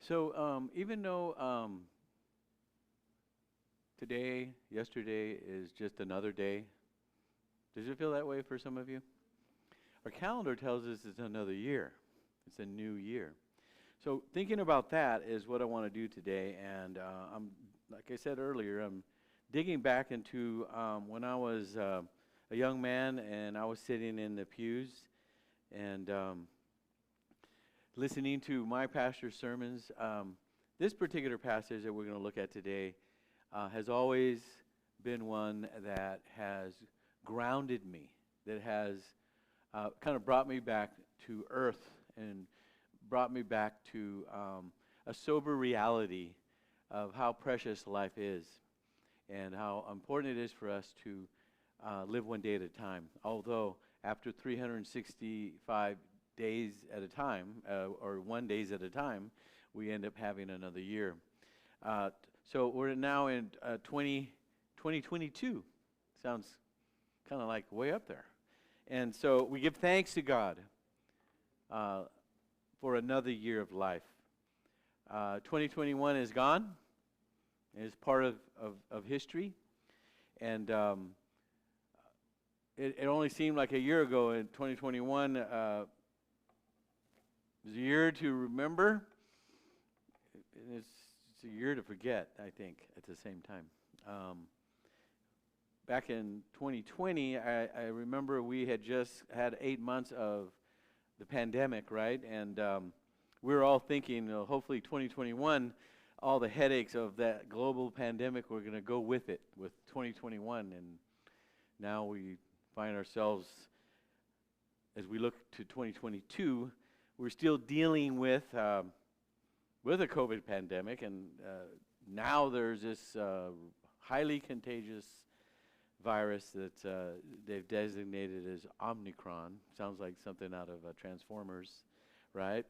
So even though today, yesterday is just another day, does it feel that way for some of you? Our calendar tells us it's another year. It's a new year. So thinking about that is what I want to do today. And like I said earlier, I'm digging back into when I was a young man and I was sitting in the pews and listening to my pastor's sermons. This particular passage that we're going to look at today has always been one that has grounded me, that has kind of brought me back to earth and brought me back to a sober reality of how precious life is and how important it is for us to live one day at a time. Although after 365 days at a time, or 1 days at a time, we end up having another year. So we're now in 2022. Sounds kind of like way up there. And so we give thanks to God for another year of life. 2021 is gone. It's part of history. And it only seemed like a year ago in 2021 was a year to remember. It's a year to forget, I think, at the same time. Back in 2020, I remember we had just had 8 months of the pandemic, right? And we were all thinking, hopefully 2021, all the headaches of that global pandemic were going to go with it, with 2021. And now we find ourselves, as we look to 2022, we're still dealing with a COVID pandemic, and now there's this highly contagious virus that they've designated as Omicron. Sounds like something out of Transformers, right?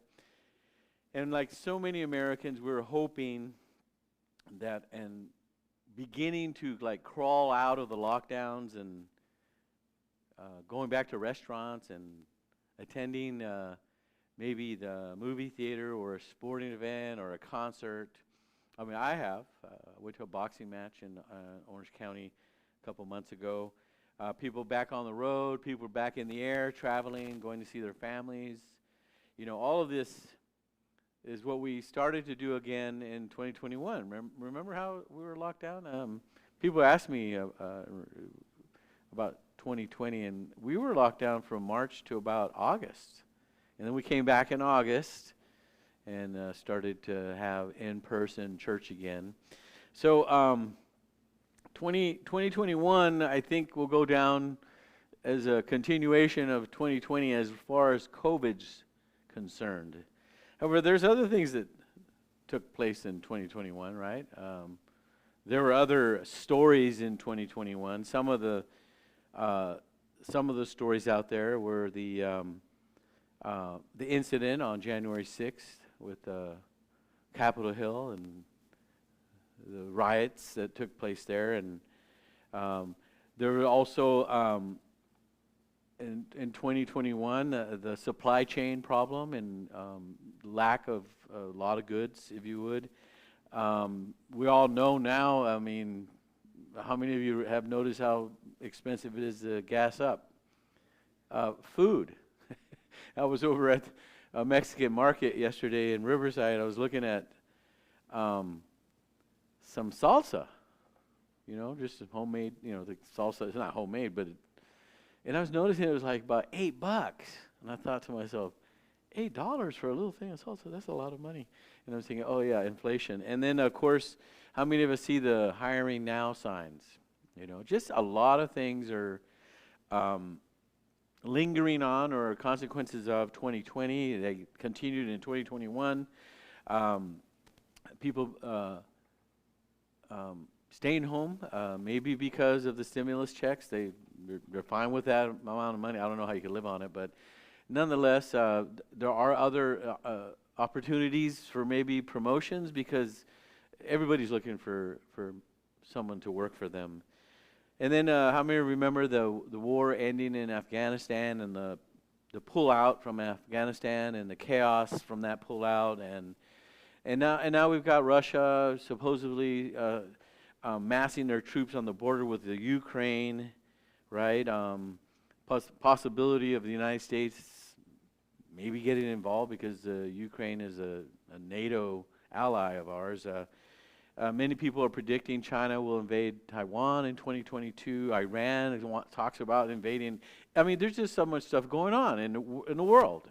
And like so many Americans, we're hoping that and beginning to like crawl out of the lockdowns and going back to restaurants and attending maybe the movie theater or a sporting event or a concert. I mean, I have. Went to a boxing match in Orange County a couple months ago. People back on the road, people back in the air, traveling, going to see their families. You know, all of this is what we started to do again in 2021. Remember how we were locked down? People ask me about 2020, and we were locked down from March to about August. And then we came back in August and started to have in-person church again. So 2021, I think, will go down as a continuation of 2020 as far as COVID's concerned. However, there's other things that took place in 2021, right? There were other stories in 2021. Some of the stories out there were the incident on January 6th with Capitol Hill and the riots that took place there, and there were also in 2021 the supply chain problem and lack of a lot of goods, if you would. We all know now, I mean, how many of you have noticed how expensive it is to gas up? Food. I was over at a Mexican market yesterday in Riverside. I was looking at some salsa, you know, just some homemade, you know, the salsa. It's not homemade, but and I was noticing it was like about $8. And I thought to myself, $8 for a little thing of salsa, that's a lot of money. And I was thinking, oh yeah, inflation. And then of course, how many of us see the hiring now signs? You know, just a lot of things are lingering on or consequences of 2020. They continued in 2021. People staying home, maybe because of the stimulus checks. They're fine with that amount of money. I don't know how you can live on it, but nonetheless, there are other opportunities for maybe promotions because everybody's looking for someone to work for them. And then how many remember the war ending in Afghanistan and the pull out from Afghanistan and the chaos from that pull out, and And now we've got Russia supposedly massing their troops on the border with the Ukraine, right? Possibility of the United States maybe getting involved because Ukraine is a NATO ally of ours. Many people are predicting China will invade Taiwan in 2022. Iran talks about invading. I mean, there's just so much stuff going on in the world.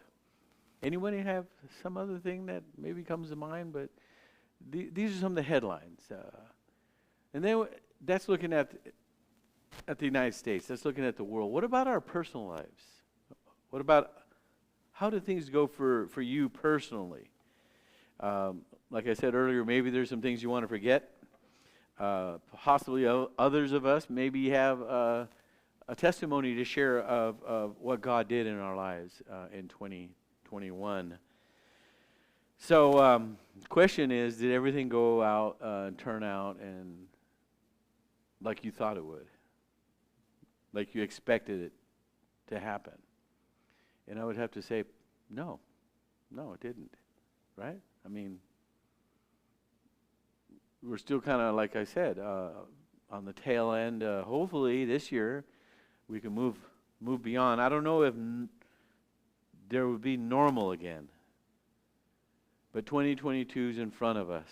Anybody have some other thing that maybe comes to mind? But these are some of the headlines. And then that's looking at the United States. That's looking at the world. What about our personal lives? What about how do things go for you personally? Like I said earlier, maybe there's some things you want to forget. Possibly others of us maybe have a testimony to share of what God did in our lives in 2021. So the question is, did everything go out and turn out and like you thought it would? Like you expected it to happen? And I would have to say, no, it didn't, right? I mean, we're still kind of, like I said, on the tail end. Hopefully this year we can move beyond. I don't know if there would be normal again, but 2022 is in front of us.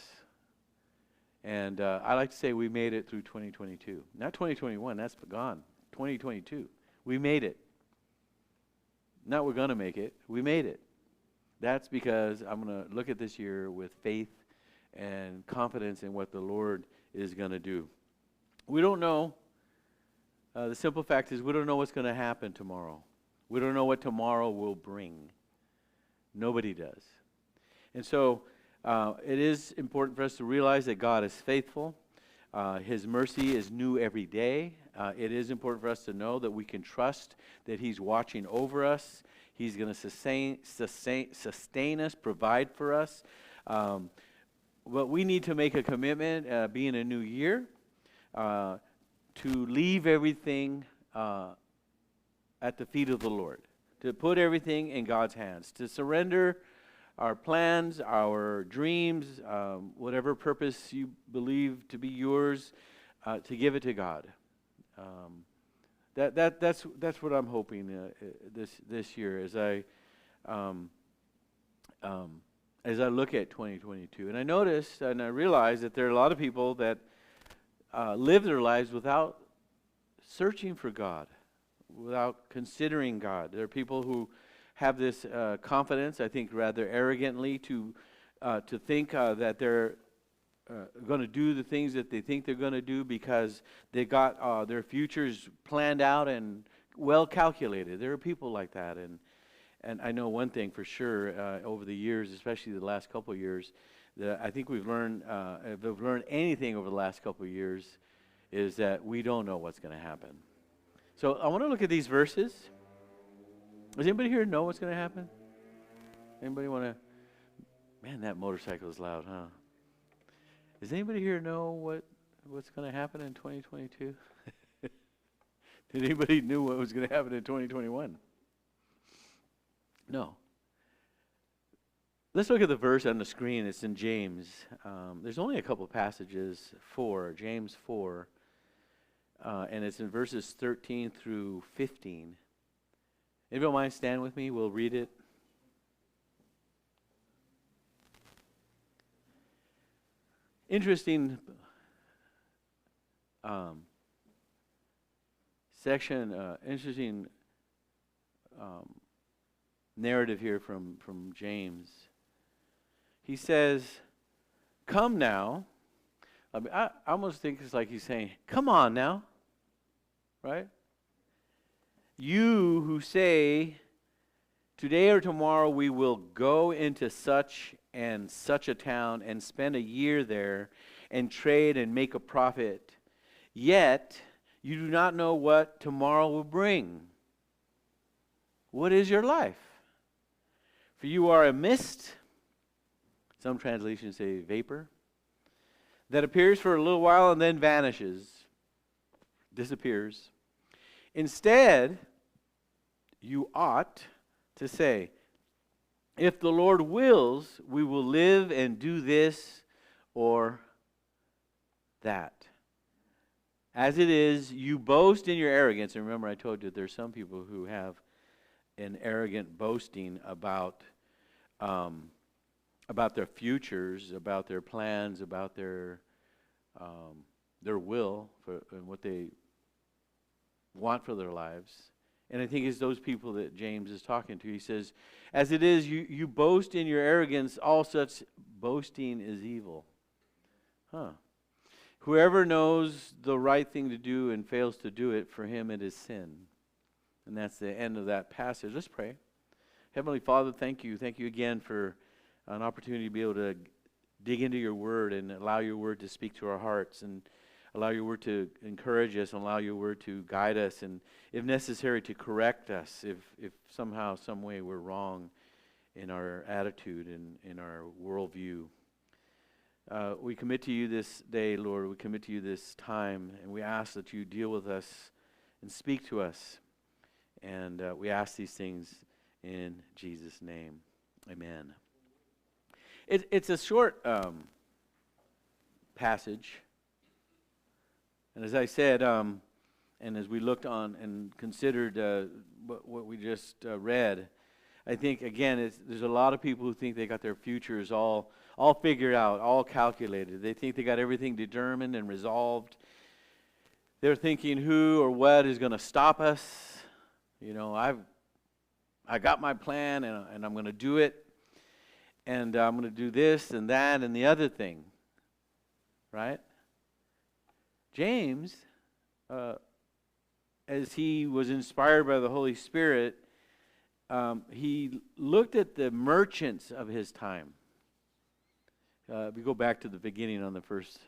And I like to say we made it through 2022. Not 2021, that's gone. 2022, we made it. Not we're going to make it, we made it. That's because I'm going to look at this year with faith and confidence in what the Lord is going to do. We don't know. The simple fact is we don't know what's going to happen tomorrow. We don't know what tomorrow will bring. Nobody does. And so it is important for us to realize that God is faithful. His mercy is new every day. It is important for us to know that we can trust that He's watching over us. He's going to sustain us, provide for us. But we need to make a commitment, being a new year, to leave everything at the feet of the Lord, to put everything in God's hands, to surrender our plans, our dreams, whatever purpose you believe to be yours, to give it to God. That's what I'm hoping this year as I look at 2022. And I noticed and I realized that there are a lot of people that live their lives without searching for God, without considering God. There are people who have this confidence, I think rather arrogantly, to think that they're going to do the things that they think they're going to do because they got their futures planned out and well calculated. There are people like that, and I know one thing for sure over the years, especially the last couple of years, that I think we've learned, if we've learned anything over the last couple of years, is that we don't know what's going to happen. So I want to look at these verses. Does anybody here know what's going to happen? Anybody want to? Man, that motorcycle is loud, huh? Does anybody here know what's going to happen in 2022? Did anybody knew what was going to happen in 2021? No. Let's look at the verse on the screen. It's in James. There's only a couple of passages, James 4, and it's in verses 13 through 15. If you don't mind, stand with me. We'll read it. Interesting section, interesting narrative here from James. He says, "Come now." I almost think it's like he's saying, "Come on now," right? You who say, "Today or tomorrow we will go into such and such a town and spend a year there and trade and make a profit, yet you do not know what tomorrow will bring. What is your life? For you are a mist," some translations say vapor, "that appears for a little while and then vanishes," disappears. Instead, you ought to say, If the Lord wills, we will live and do this or that. As it is, you boast in your arrogance. And remember, I told you there's some people who have an arrogant boasting about their futures, about their plans, about their will and what they want for their lives. And I think it's those people that James is talking to. He says, as it is, you boast in your arrogance, all such boasting is evil. Whoever knows the right thing to do and fails to do it, for him it is sin. And that's the end of that passage. Let's pray. Heavenly Father, thank you. Thank you again for an opportunity to be able to dig into your word and allow your word to speak to our hearts and allow your word to encourage us and allow your word to guide us and, if necessary, to correct us if somehow, some way we're wrong in our attitude and in our worldview. We commit to you this day, Lord. We commit to you this time, and we ask that you deal with us and speak to us. And we ask these things in Jesus' name. Amen. It's a short passage. And as I said, and as we looked on and considered what we just read, I think, again, there's a lot of people who think they got their futures all figured out, all calculated. They think they got everything determined and resolved. They're thinking who or what is going to stop us. You know, I got my plan, and I'm going to do it. And I'm going to do this and that and the other thing. Right? James, as he was inspired by the Holy Spirit, he looked at the merchants of his time. If we go back to the beginning on the first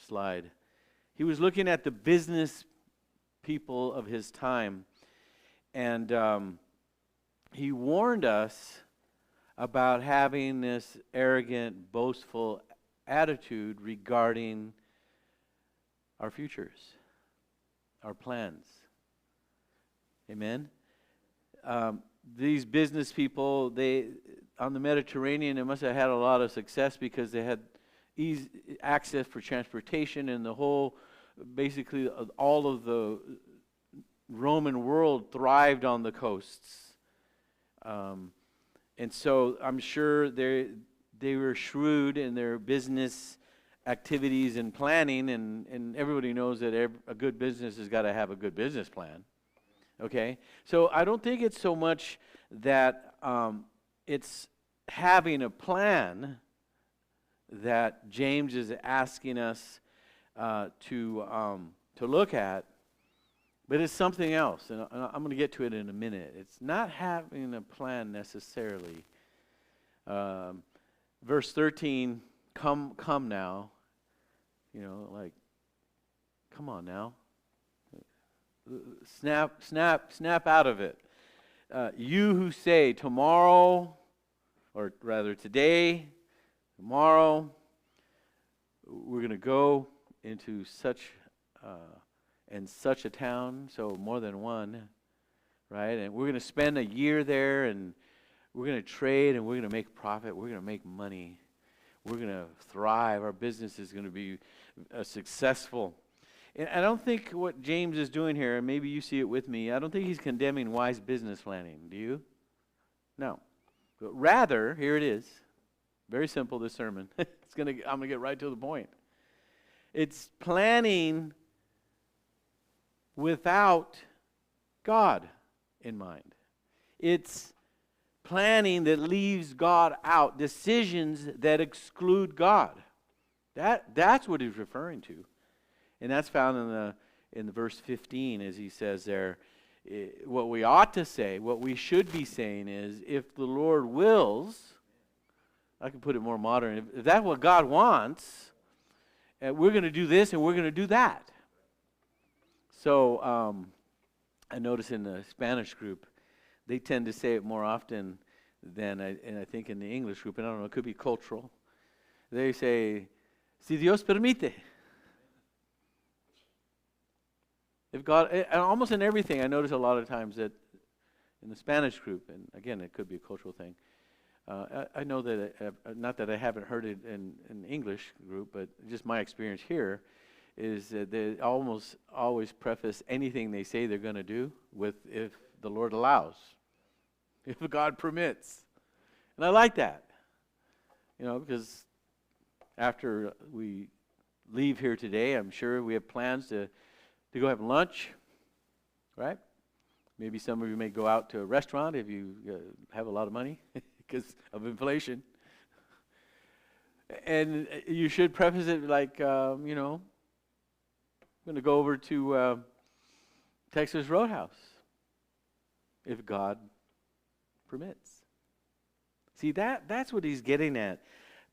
slide, he was looking at the business people of his time, and he warned us about having this arrogant, boastful attitude regarding our futures, our plans. Amen? These business people, they on the Mediterranean, they must have had a lot of success because they had easy access for transportation, and the whole, basically all of the Roman world thrived on the coasts. And so I'm sure they were shrewd in their business activities and planning, and everybody knows that a good business has got to have a good business plan. Okay? So I don't think it's so much that it's having a plan that James is asking us to look at, but it's something else, and I'm going to get to it in a minute. It's not having a plan necessarily. Verse 13, come now. You know, like, come on now. Snap out of it. You who say tomorrow, or rather today, tomorrow, we're going to go into such and such a town, so more than one, right? And we're going to spend a year there, and we're going to trade, and we're going to make profit. We're going to make money. We're going to thrive. Our business is going to be successful. And I don't think what James is doing here, and maybe you see it with me, I don't think he's condemning wise business planning. Do you? No. But rather, here it is. Very simple, this sermon. I'm going to get right to the point. It's planning without God in mind. It's planning that leaves God out. Decisions that exclude God. That's what he's referring to. And that's found in the verse 15, as he says there, what we ought to say, what we should be saying is, if the Lord wills, I can put it more modern, if that's what God wants, we're going to do this and we're going to do that. So I notice in the Spanish group, they tend to say it more often than I think in the English group, and I don't know, it could be cultural. They say, si Dios permite. If God, and almost in everything, I notice a lot of times that in the Spanish group, and again, it could be a cultural thing, I know that, not that I haven't heard it in English group, but just my experience here is that they almost always preface anything they say they're going to do with "if the Lord allows," if God permits. And I like that, because after we leave here today, I'm sure we have plans to go have lunch, right? Maybe some of you may go out to a restaurant if you have a lot of money because of inflation. And you should preface it like, I'm going to go over to Texas Roadhouse if God permits. See, that's what he's getting at.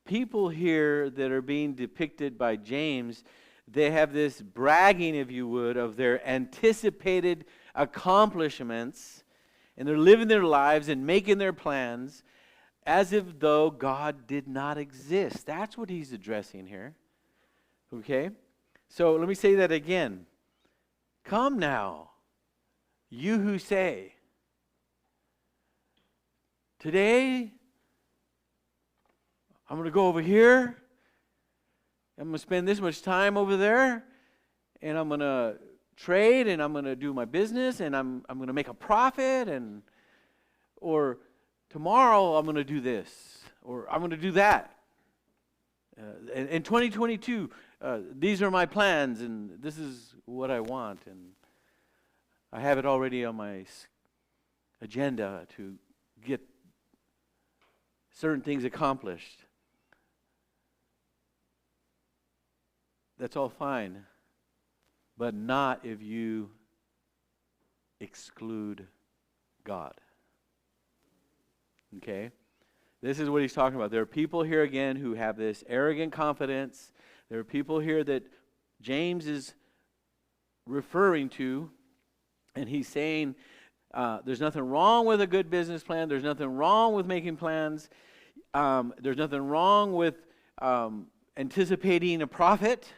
People here that are being depicted by James, they have this bragging, if you would, of their anticipated accomplishments, and they're living their lives and making their plans as if though God did not exist. That's what he's addressing here. Okay? So let me say that again. Come now, you who say, today I'm going to go over here, I'm going to spend this much time over there, and I'm going to trade, and I'm going to do my business, and I'm going to make a profit, or tomorrow I'm going to do this, or I'm going to do that. In 2022, these are my plans, and this is what I want, and I have it already on my agenda to get certain things accomplished. That's all fine, but not if you exclude God. Okay? This is what he's talking about. There are people here again who have this arrogant confidence. There are people here that James is referring to, and he's saying there's nothing wrong with a good business plan. There's nothing wrong with making plans. There's nothing wrong with anticipating a profit.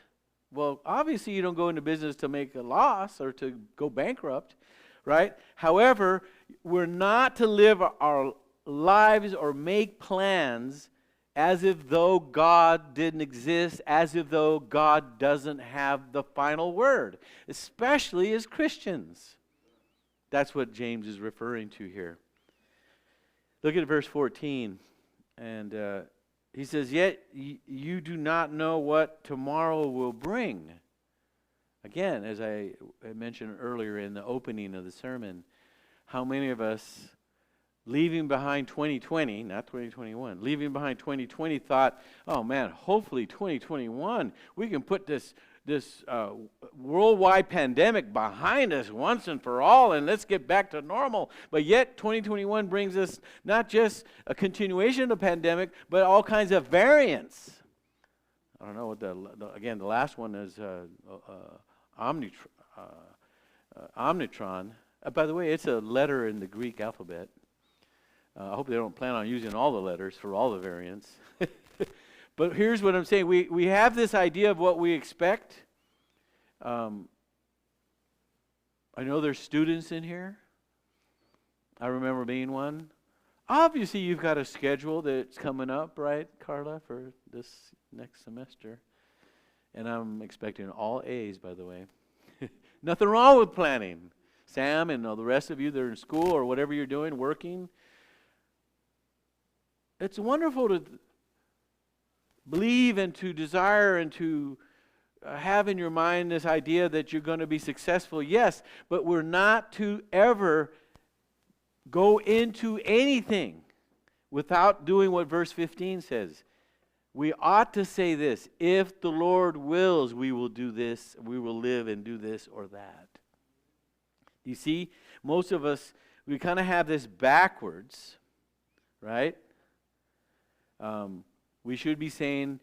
Well, obviously you don't go into business to make a loss or to go bankrupt, right? However, we're not to live our lives or make plans as if though God didn't exist, as if though God doesn't have the final word, especially as Christians. That's what James is referring to here. Look at verse 14, and he says, "Yet you do not know what tomorrow will bring." Again, as I mentioned earlier in the opening of the sermon, how many of us, leaving behind 2020, not 2021, leaving behind 2020 thought, oh man, hopefully 2021, we can put this worldwide pandemic behind us once and for all, and let's get back to normal. But yet 2021 brings us not just a continuation of the pandemic, but all kinds of variants. I don't know what the last one is, Omicron. By the way, it's a letter in the Greek alphabet. I hope they don't plan on using all the letters for all the variants. But here's what I'm saying. We have this idea of what we expect. I know there's students in here. I remember being one. Obviously, you've got a schedule that's coming up, right, Carla, for this next semester. And I'm expecting all A's, by the way. Nothing wrong with planning. Sam and all the rest of you that are in school or whatever you're doing, working. It's wonderful to believe and to desire and to have in your mind this idea that you're going to be successful, yes, but we're not to ever go into anything without doing what verse 15 says. We ought to say this: if the Lord wills, we will do this, we will live and do this or that. You see, most of us, we kind of have this backwards, right? We should be saying,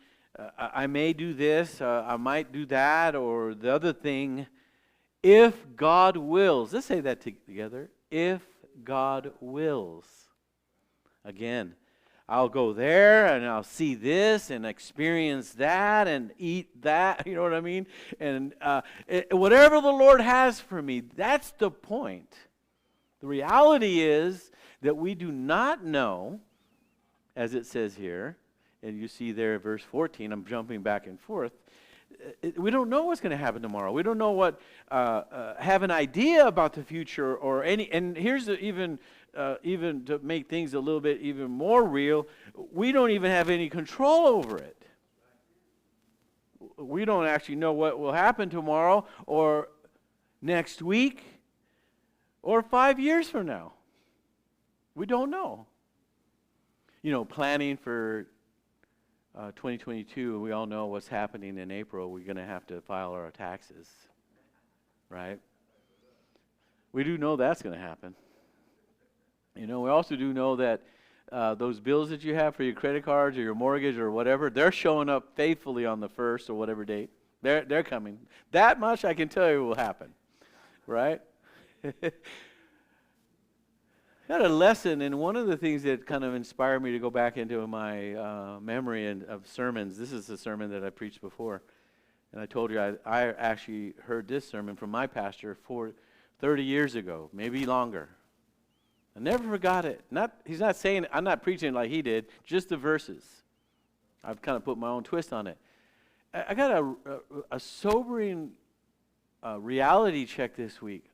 I may do this, I might do that, or the other thing, if God wills. Let's say that together. If God wills. Again, I'll go there, and I'll see this, and experience that, and eat that, you know what I mean? And whatever the Lord has for me, that's the point. The reality is that we do not know as it says here, and you see there verse 14, I'm jumping back and forth. We don't know what's going to happen tomorrow. We don't know what, have an idea about the future or any, and here's even to make things a little bit even more real, we don't even have any control over it. We don't actually know what will happen tomorrow or next week or 5 years from now. We don't know. You know, planning for 2022, we all know what's happening in April. We're going to have to file our taxes, right? We do know that's going to happen. You know, we also do know that those bills that you have for your credit cards or your mortgage or whatever, they're showing up faithfully on the 1st or whatever date. They're coming. That much I can tell you will happen, right? I had a lesson, and one of the things that kind of inspired me to go back into my memory of sermons, this is a sermon that I preached before, and I told you I actually heard this sermon from my pastor 30 years ago, maybe longer. I never forgot it. He's not saying, I'm not preaching like he did, just the verses. I've kind of put my own twist on it. I got a sobering reality check this week,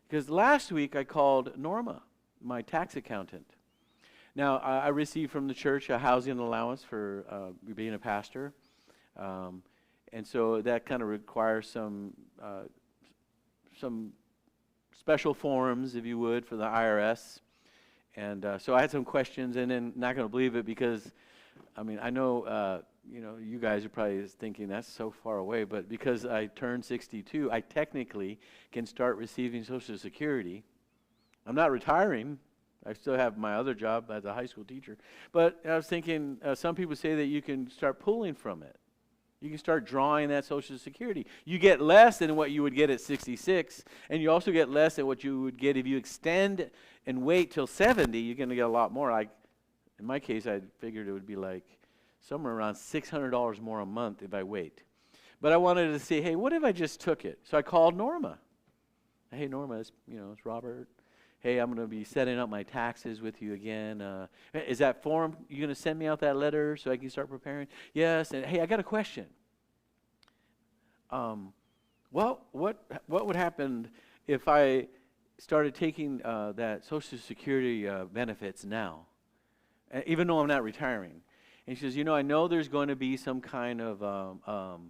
because last week I called Norma, my tax accountant. Now, I received from the church a housing allowance for being a pastor, and so that kind of requires some special forms, if you would, for the IRS. And so I had some questions, and then not going to believe it because, I mean, I know, you guys are probably thinking that's so far away, but because I turned 62, I technically can start receiving Social Security. I'm not retiring. I still have my other job as a high school teacher. But I was thinking, some people say that you can start pulling from it. You can start drawing that Social Security. You get less than what you would get at 66, and you also get less than what you would get if you extend and wait till 70. You're going to get a lot more. Like in my case, I figured it would be like somewhere around $600 more a month if I wait. But I wanted to say, hey, what if I just took it? So I called Norma. Hey, Norma, it's Robert. Hey, I'm going to be setting up my taxes with you again. Is that form, you going to send me out that letter so I can start preparing? Yes. And hey, I got a question. Well, what would happen if I started taking that Social Security benefits now, even though I'm not retiring? And she says, I know there's going to be some kind of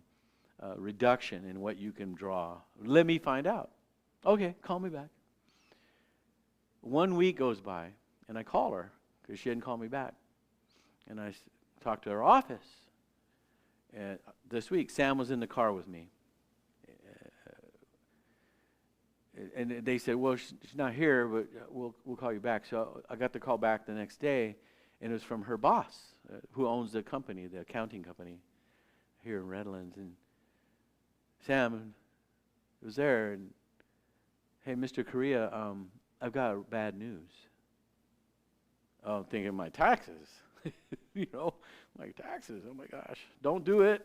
reduction in what you can draw. Let me find out. Okay, call me back. 1 week goes by, and I call her because she hadn't called me back. And I talked to her office. And this week, Sam was in the car with me. And they said, well, she's not here, but we'll call you back. So I got the call back the next day, and it was from her boss, who owns the company, the accounting company here in Redlands. And Sam was there, and hey, Mr. Correa, I've got bad news. Oh, I'm thinking my taxes. My taxes. Oh my gosh. Don't do it.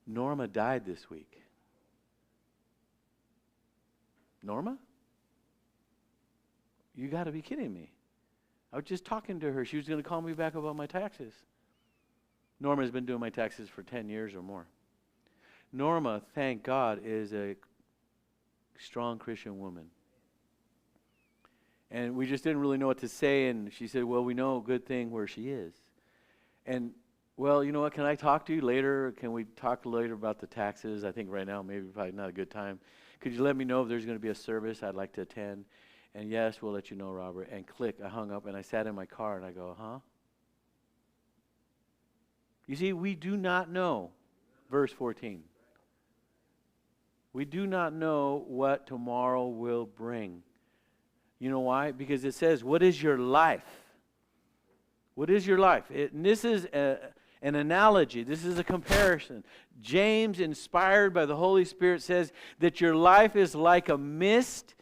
Norma died this week. Norma? You got to be kidding me. I was just talking to her. She was going to call me back about my taxes. Norma's been doing my taxes for 10 years or more. Norma, thank God, is a strong Christian woman. And we just didn't really know what to say, and she said, well, we know a good thing where she is. And, well, you know what, can I talk to you later? Can we talk later about the taxes? I think right now maybe probably not a good time. Could you let me know if there's going to be a service I'd like to attend? And yes, we'll let you know, Robert. And click, I hung up, and I sat in my car, and I go, huh? You see, we do not know, verse 14. We do not know what tomorrow will bring. You know why? Because it says, what is your life? What is your life? And this is an analogy. This is a comparison. James, inspired by the Holy Spirit, says that your life is like a mist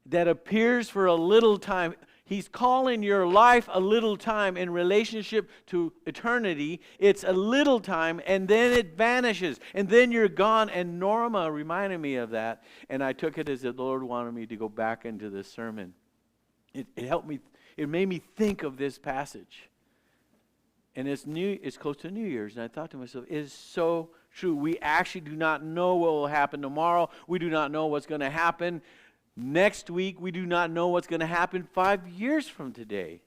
that appears for a little time. He's calling your life a little time in relationship to eternity. It's a little time, and then it vanishes, and then you're gone. And Norma reminded me of that, and I took it as the Lord wanted me to go back into this sermon. It helped me. it made me think of this passage. And it's close to New Year's, and I thought to myself, it is so true. We actually do not know what will happen tomorrow. We do not know what's going to happen next week. We do not know what's going to happen 5 years from today.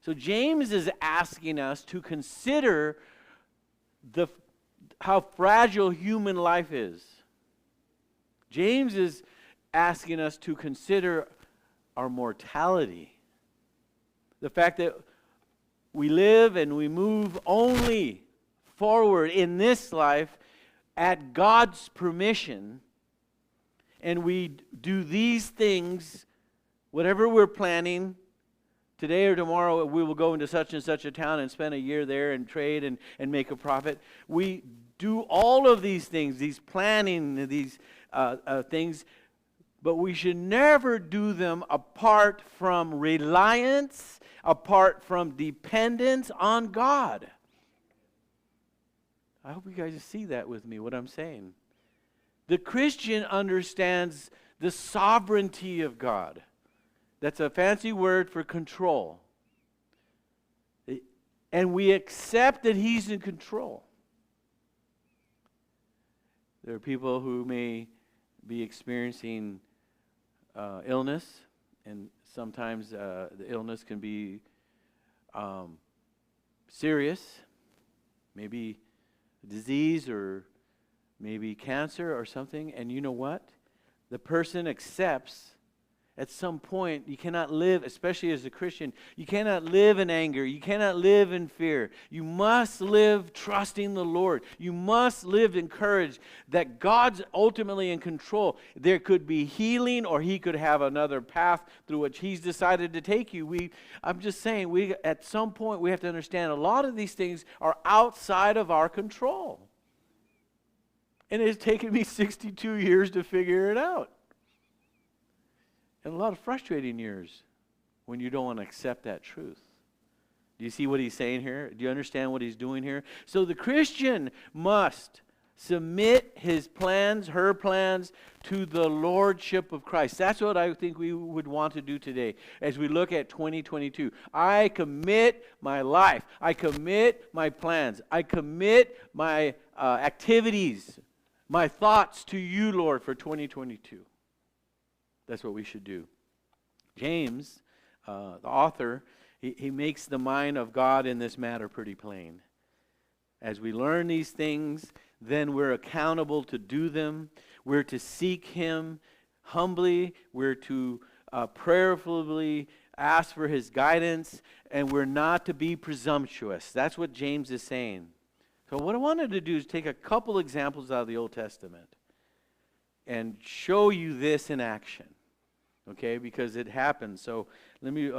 So James is asking us to consider how fragile human life is. James is asking us to consider our mortality. The fact that we live and we move only forward in this life at God's permission, and we do these things, whatever we're planning. Today or tomorrow we will go into such and such a town and spend a year there and trade and make a profit. We do all of these things, these planning, these things, but we should never do them apart from reliance, apart from dependence on God. I hope you guys see that with me, what I'm saying. The Christian understands the sovereignty of God. That's a fancy word for control. And we accept that He's in control. There are people who may be experiencing illness, and sometimes the illness can be serious, maybe disease or maybe cancer or something. And you know what? The person accepts at some point you cannot live, especially as a Christian, you cannot live in anger. You cannot live in fear. You must live trusting the Lord. You must live encouraged that God's ultimately in control. There could be healing, or He could have another path through which He's decided to take you. I'm just saying, at some point we have to understand a lot of these things are outside of our control. And it's taken me 62 years to figure it out. And a lot of frustrating years when you don't want to accept that truth. Do you see what he's saying here? Do you understand what he's doing here? So the Christian must submit his plans, her plans, to the lordship of Christ. That's what I think we would want to do today as we look at 2022. I commit my life. I commit my plans. I commit my activities, my thoughts to you, Lord, for 2022. That's what we should do. James, the author, he makes the mind of God in this matter pretty plain. As we learn these things, then we're accountable to do them. We're to seek Him humbly. We're to prayerfully ask for His guidance. And we're not to be presumptuous. That's what James is saying. So what I wanted to do is take a couple examples out of the Old Testament and show you this in action. Okay, because it happens. So let me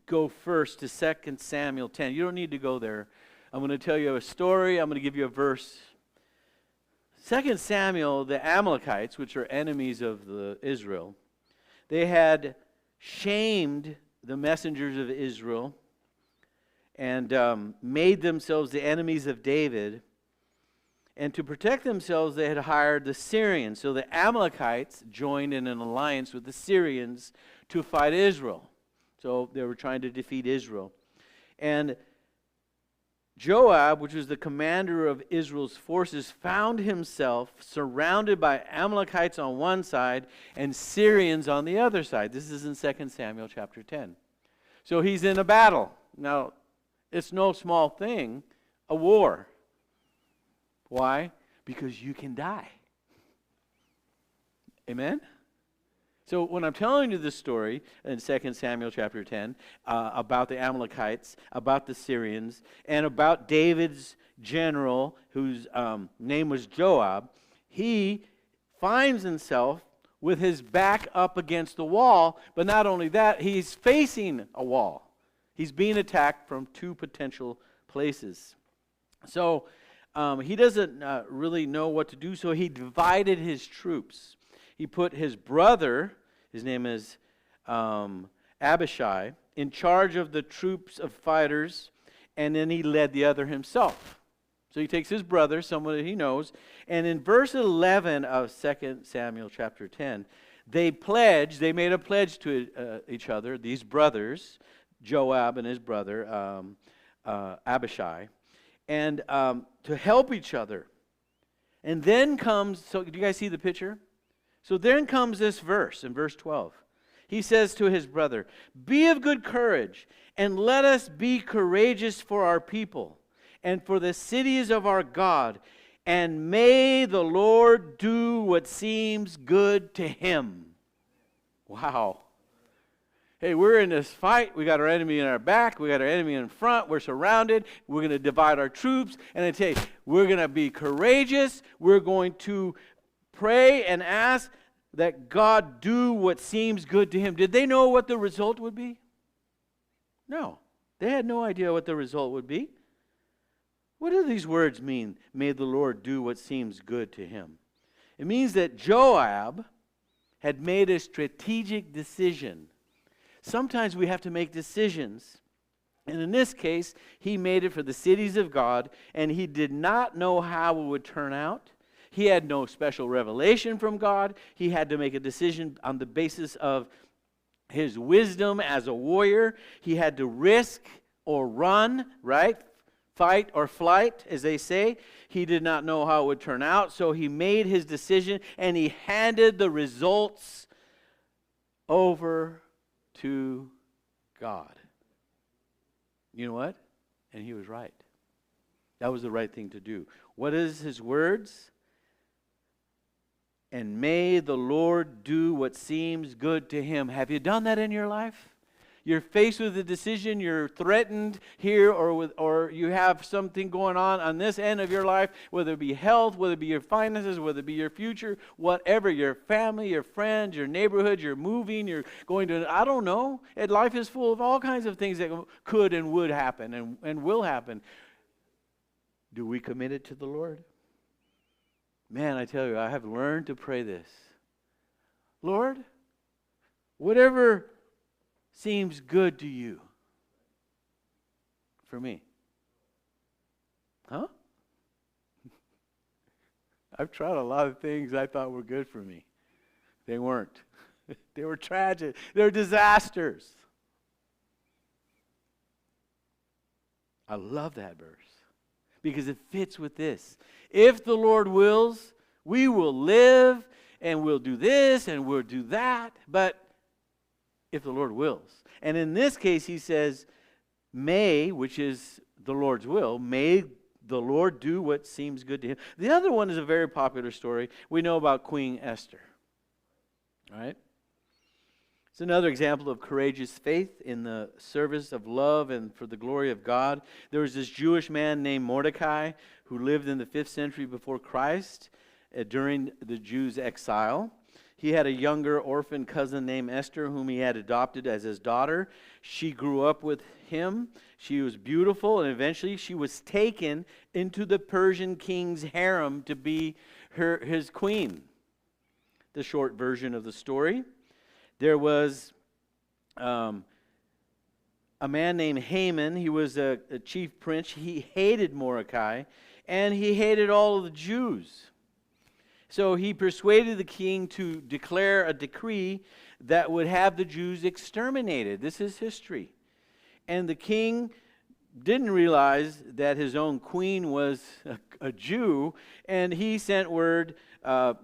go first to 2 Samuel 10. You don't need to go there. I'm going to tell you a story. I'm going to give you a verse. 2 Samuel, the Amalekites, which are enemies of Israel, they had shamed the messengers of Israel and made themselves the enemies of David. And to protect themselves, they had hired the Syrians. So the Amalekites joined in an alliance with the Syrians to fight Israel. So they were trying to defeat Israel. And Joab, which was the commander of Israel's forces, found himself surrounded by Amalekites on one side and Syrians on the other side. This is in 2 Samuel chapter 10. So he's in a battle. Now, it's no small thing, a war. Why? Because you can die. Amen? So when I'm telling you this story in 2 Samuel chapter 10 about the Amalekites, about the Syrians, and about David's general whose name was Joab, he finds himself with his back up against the wall, but not only that, he's facing a wall. He's being attacked from two potential places. So he doesn't really know what to do, so he divided his troops. He put his brother, his name is Abishai, in charge of the troops of fighters, and then he led the other himself. So he takes his brother, someone that he knows, and in verse 11 of 2 Samuel chapter 10, they made a pledge to each other, these brothers, Joab and his brother Abishai, and to help each other. And then comes, so do you guys see the picture? So then comes this verse in verse 12. He says to his brother, "Be of good courage, and let us be courageous for our people and for the cities of our God, and may the Lord do what seems good to him." Wow. Hey, we're in this fight. We got our enemy in our back. We got our enemy in front. We're surrounded. We're going to divide our troops. And I tell you, we're going to be courageous. We're going to pray and ask that God do what seems good to him. Did they know what the result would be? No. They had no idea what the result would be. What do these words mean? May the Lord do what seems good to him. It means that Joab had made a strategic decision. Sometimes we have to make decisions. And in this case, he made it for the cities of God, and he did not know how it would turn out. He had no special revelation from God. He had to make a decision on the basis of his wisdom as a warrior. He had to risk or run, right? Fight or flight, as they say. He did not know how it would turn out, so he made his decision, and he handed the results over to God. You know what? And he was right. That was the right thing to do. What is his words? And may the Lord do what seems good to him. Have you done that in your life? You're faced with a decision, you're threatened here, or you have something going on this end of your life, whether it be health, whether it be your finances, whether it be your future, whatever, your family, your friends, your neighborhood, you're moving, you're going to, I don't know. And life is full of all kinds of things that could and would happen and will happen. Do we commit it to the Lord? Man, I tell you, I have learned to pray this. Lord, whatever seems good to you for me. Huh? I've tried a lot of things I thought were good for me. They weren't. They were tragic. They were disasters. I love that verse because it fits with this. If the Lord wills, we will live and we'll do this and we'll do that. But if the Lord wills. And in this case, he says, may, which is the Lord's will, may the Lord do what seems good to him. The other one is a very popular story. We know about Queen Esther. All right? It's another example of courageous faith in the service of love and for the glory of God. There was this Jewish man named Mordecai who lived in the 5th century before Christ during the Jews' exile. He had a younger orphan cousin named Esther whom he had adopted as his daughter. She grew up with him. She was beautiful, and eventually she was taken into the Persian king's harem to be his queen. The short version of the story. There was a man named Haman. He was a chief prince. He hated Mordecai, and he hated all of the Jews. So he persuaded the king to declare a decree that would have the Jews exterminated. This is history. And the king didn't realize that his own queen was a Jew, and he sent word, and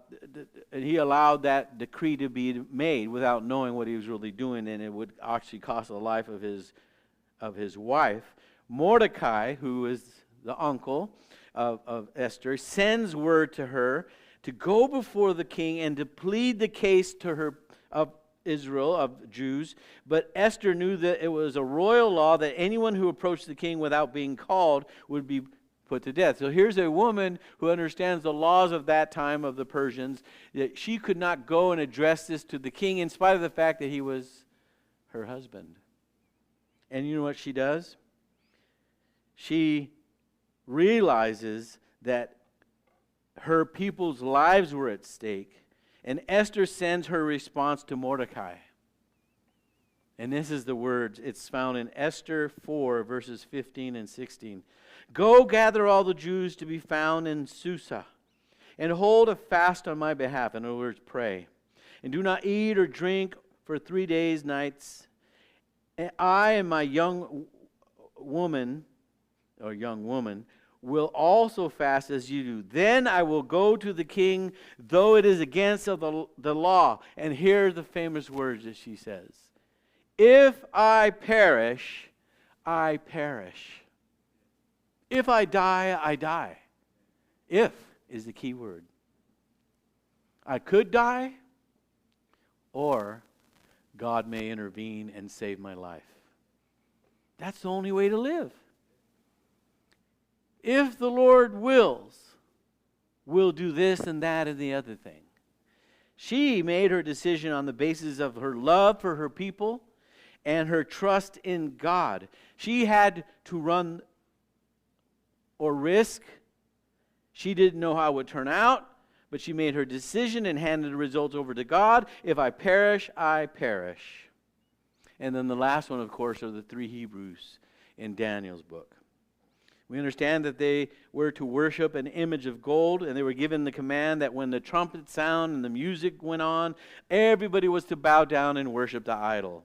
he allowed that decree to be made without knowing what he was really doing, and it would actually cost the life of his wife. Mordecai, who is the uncle of Esther, sends word to her to go before the king and to plead the case to her of Israel, of Jews. But Esther knew that it was a royal law that anyone who approached the king without being called would be put to death. So here's a woman who understands the laws of that time of the Persians, that she could not go and address this to the king in spite of the fact that he was her husband. And you know what she does? She realizes that her people's lives were at stake, and Esther sends her response to Mordecai. And this is the words. It's found in Esther 4, verses 15 and 16. Go gather all the Jews to be found in Susa, and hold a fast on my behalf. In other words, pray. and do not eat or drink for 3 days, nights. And I and my young woman will also fast as you do. Then I will go to the king, though it is against the law. And here are the famous words that she says. If I perish, I perish. If I die, I die. If is the key word. I could die, or God may intervene and save my life. That's the only way to live. If the Lord wills, we'll do this and that and the other thing. She made her decision on the basis of her love for her people and her trust in God. She had to run or risk. She didn't know how it would turn out, but she made her decision and handed the results over to God. If I perish, I perish. And then the last one, of course, are the 3 Hebrews in Daniel's book. We understand that they were to worship an image of gold, and they were given the command that when the trumpet sounded and the music went on, everybody was to bow down and worship the idol.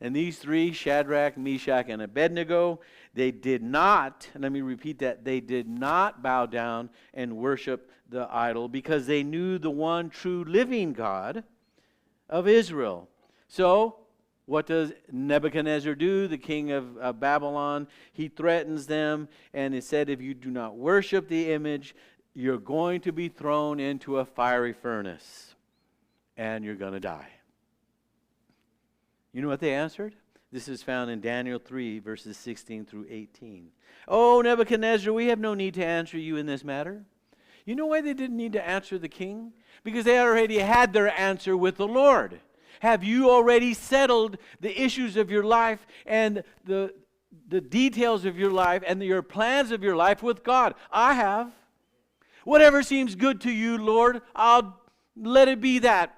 And these 3, Shadrach, Meshach, and Abednego, they did not, let me repeat that, they did not bow down and worship the idol because they knew the one true living God of Israel. So, what does Nebuchadnezzar do, the king of Babylon? He threatens them, and he said, if you do not worship the image, you're going to be thrown into a fiery furnace, and you're going to die. You know what they answered? This is found in Daniel 3, verses 16 through 18. Oh, Nebuchadnezzar, we have no need to answer you in this matter. You know why they didn't need to answer the king? Because they already had their answer with the Lord. Have you already settled the issues of your life and the details of your life and your plans of your life with God? I have. Whatever seems good to you, Lord, I'll let it be that.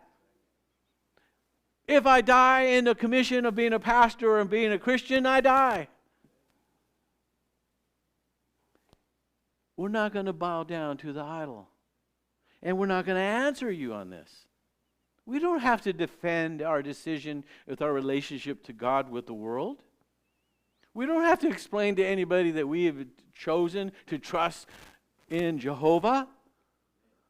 If I die in the commission of being a pastor and being a Christian, I die. We're not going to bow down to the idol. And we're not going to answer you on this. We don't have to defend our decision with our relationship to God with the world. We don't have to explain to anybody that we have chosen to trust in Jehovah.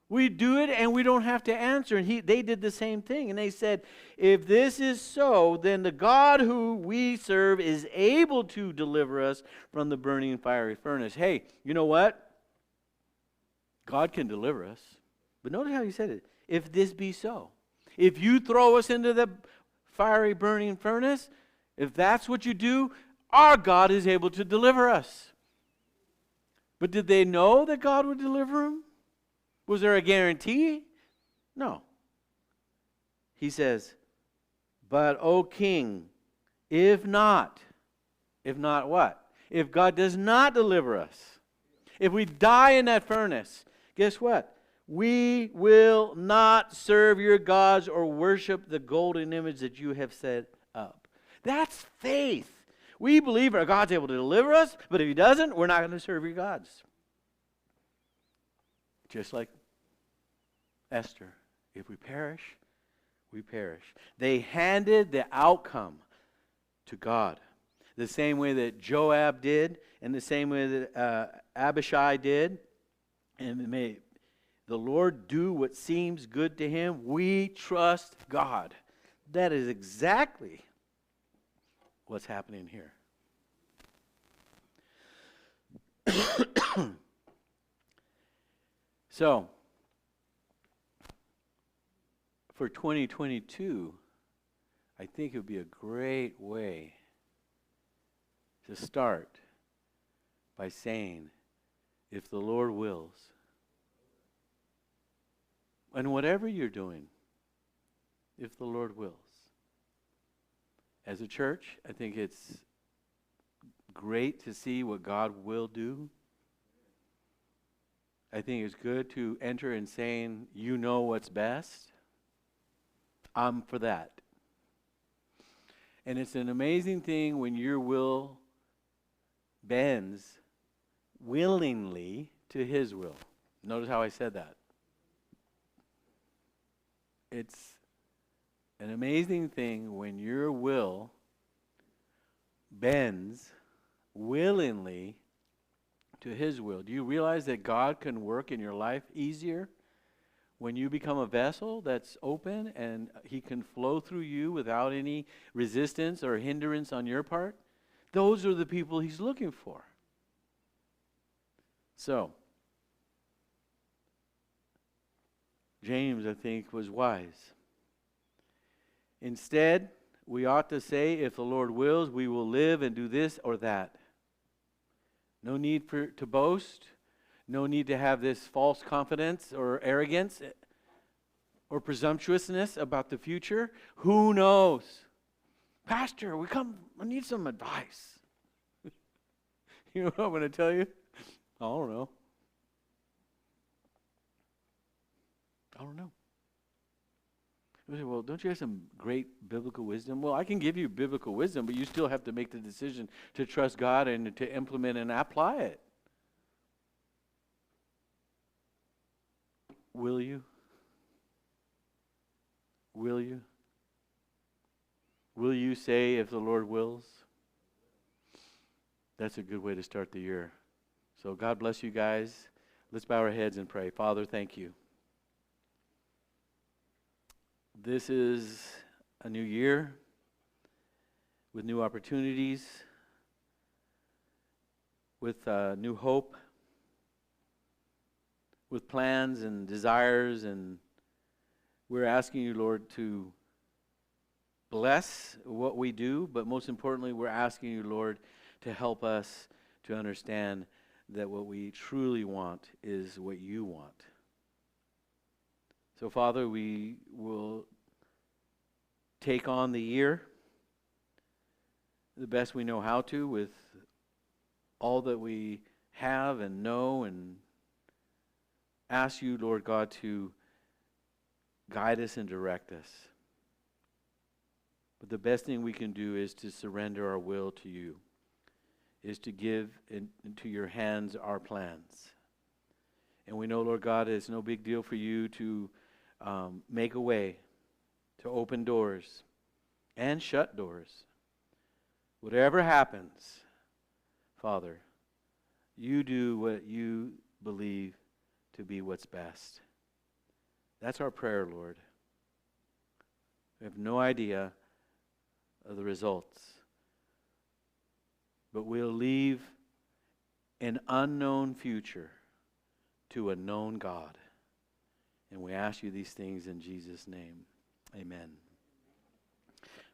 We do it and we don't have to answer. And they did the same thing. And they said, if this is so, then the God who we serve is able to deliver us from the burning fiery furnace. Hey, you know what? God can deliver us. But notice how he said it. If this be so. If you throw us into the fiery burning furnace, if that's what you do, our God is able to deliver us. But did they know that God would deliver them? Was there a guarantee? No. He says, but O king, if not what? If God does not deliver us, if we die in that furnace, guess what? We will not serve your gods or worship the golden image that you have set up. That's faith. We believe our God's able to deliver us, but if he doesn't, we're not going to serve your gods. Just like Esther. If we perish, we perish. They handed the outcome to God. The same way that Joab did, and the same way that Abishai did. And may the Lord do what seems good to him. We trust God. That is exactly what's happening here. So, for 2022, I think it would be a great way to start by saying, if the Lord wills, and whatever you're doing, if the Lord wills. As a church, I think it's great to see what God will do. I think it's good to enter in saying, you know what's best. I'm for that. And it's an amazing thing when your will bends willingly to his will. Notice how I said that. It's an amazing thing when your will bends willingly to His will. Do you realize that God can work in your life easier when you become a vessel that's open and He can flow through you without any resistance or hindrance on your part? Those are the people He's looking for. So, James, I think, was wise. Instead, we ought to say, if the Lord wills, we will live and do this or that. No need to boast. No need to have this false confidence or arrogance or presumptuousness about the future. Who knows? Pastor, I need some advice. You know what I'm going to tell you? I don't know. You say, well, don't you have some great biblical wisdom? Well, I can give you biblical wisdom, but you still have to make the decision to trust God and to implement and apply it. Will you? Will you? Will you say, if the Lord wills? That's a good way to start the year. So God bless you guys. Let's bow our heads and pray. Father, thank you. This is a new year with new opportunities, with new hope, with plans and desires, and we're asking you, Lord, to bless what we do, but most importantly, we're asking you, Lord, to help us to understand that what we truly want is what you want. So, Father, we will take on the year the best we know how to with all that we have and know, and ask you, Lord God, to guide us and direct us. But the best thing we can do is to surrender our will to you, is to give into your hands our plans. And we know, Lord God, it's no big deal for you to make a way, to open doors and shut doors. Whatever happens, Father, you do what you believe to be what's best. That's our prayer, Lord. We have no idea of the results, but we'll leave an unknown future to a known God. And we ask you these things in Jesus' name. Amen.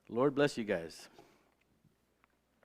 Lord bless you guys.